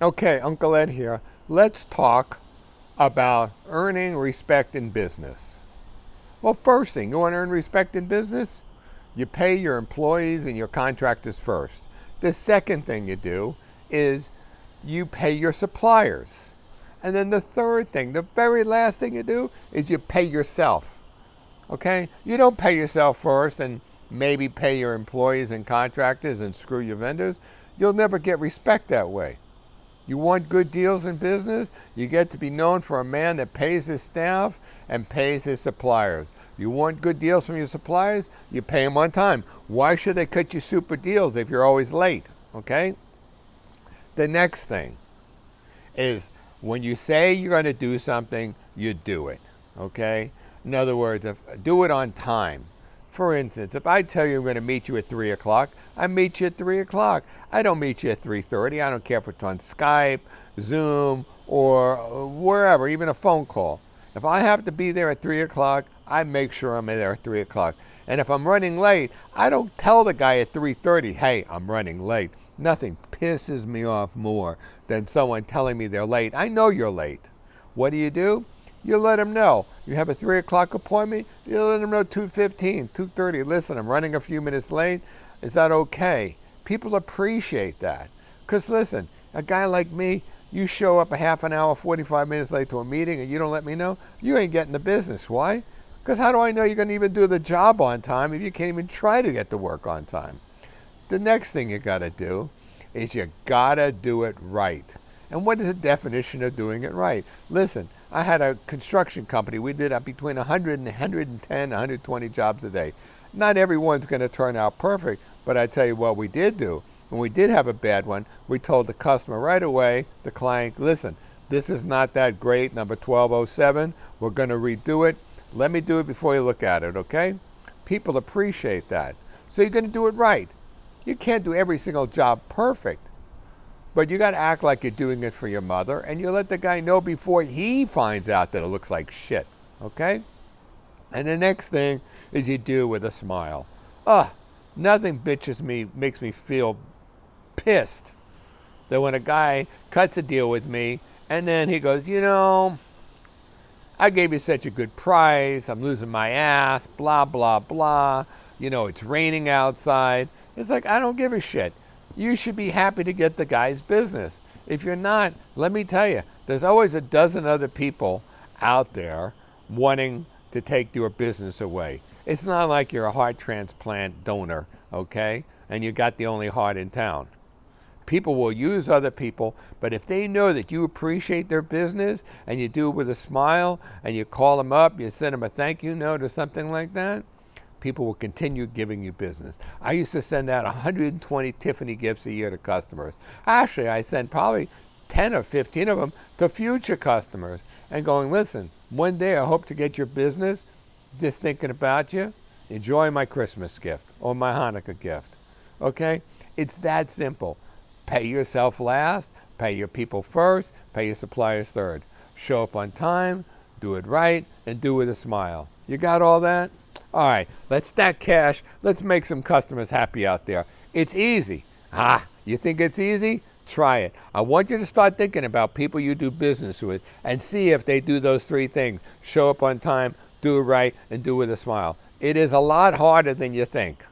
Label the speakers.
Speaker 1: Okay, Uncle Ed here. Let's talk about earning respect in business. Well, first thing, you want to earn respect in business? You pay your employees and your contractors first. The second thing you do is you pay your suppliers. And then the third thing, the very last thing you do is you pay yourself. Okay? You don't pay yourself first and maybe pay your employees and contractors and screw your vendors. You'll never get respect that way. You want good deals in business? You get to be known for a man that pays his staff and pays his suppliers. You want good deals from your suppliers? You pay them on time. Why should they cut you super deals if you're always late? Okay? The next thing is when you say you're going to do something, you do it. Okay? In other words, do it on time. For instance, if I tell you I'm going to meet you at 3 o'clock, I meet you at 3 o'clock. I don't meet you at 3:30. I don't care if it's on Skype, Zoom, or wherever, even a phone call. If I have to be there at 3 o'clock, I make sure I'm there at 3 o'clock. And if I'm running late, I don't tell the guy at 3:30, hey, I'm running late. Nothing pisses me off more than someone telling me they're late. I know you're late. What do? You let them know. You have a 3 o'clock appointment, you let them know 2:15, 2:30. Listen, I'm running a few minutes late. Is that okay? People appreciate that. Because listen, a guy like me, you show up a half an hour, 45 minutes late to a meeting and you don't let me know, you ain't getting the business. Why? Because how do I know you're going to even do the job on time if you can't even try to get to work on time? The next thing you got to do is you got to do it right. And what is the definition of doing it right? Listen, I had a construction company. We did between 100 and 110, 120 jobs a day. Not everyone's going to turn out perfect, but I tell you what we did do. When we did have a bad one, we told the customer right away, the client, listen, this is not that great, number 1207. We're going to redo it. Let me do it before you look at it, okay? People appreciate that. So you're going to do it right. You can't do every single job perfect. But you got to act like you're doing it for your mother, and you let the guy know before he finds out that it looks like shit, okay? And the next thing is you do with a smile. Nothing makes me feel pissed that when a guy cuts a deal with me, and then he goes, I gave you such a good price, I'm losing my ass, blah, blah, blah. It's raining outside. It's like, I don't give a shit. You should be happy to get the guy's business. If you're not, let me tell you, there's always a dozen other people out there wanting to take your business away. It's not like you're a heart transplant donor, okay? And you got the only heart in town. People will use other people, but if they know that you appreciate their business and you do it with a smile and you call them up, you send them a thank you note or something like that, people will continue giving you business. I used to send out 120 Tiffany gifts a year to customers. Actually, I sent probably 10 or 15 of them to future customers and going, listen, one day I hope to get your business. Just thinking about you. Enjoy my Christmas gift or my Hanukkah gift. Okay? It's that simple. Pay yourself last, pay your people first, pay your suppliers third. Show up on time, do it right, and do it with a smile. You got all that? All right, let's stack cash. Let's make some customers happy out there. It's easy. You think it's easy? Try it. I want you to start thinking about people you do business with and see if they do those three things. Show up on time, do it right, and do it with a smile. It is a lot harder than you think.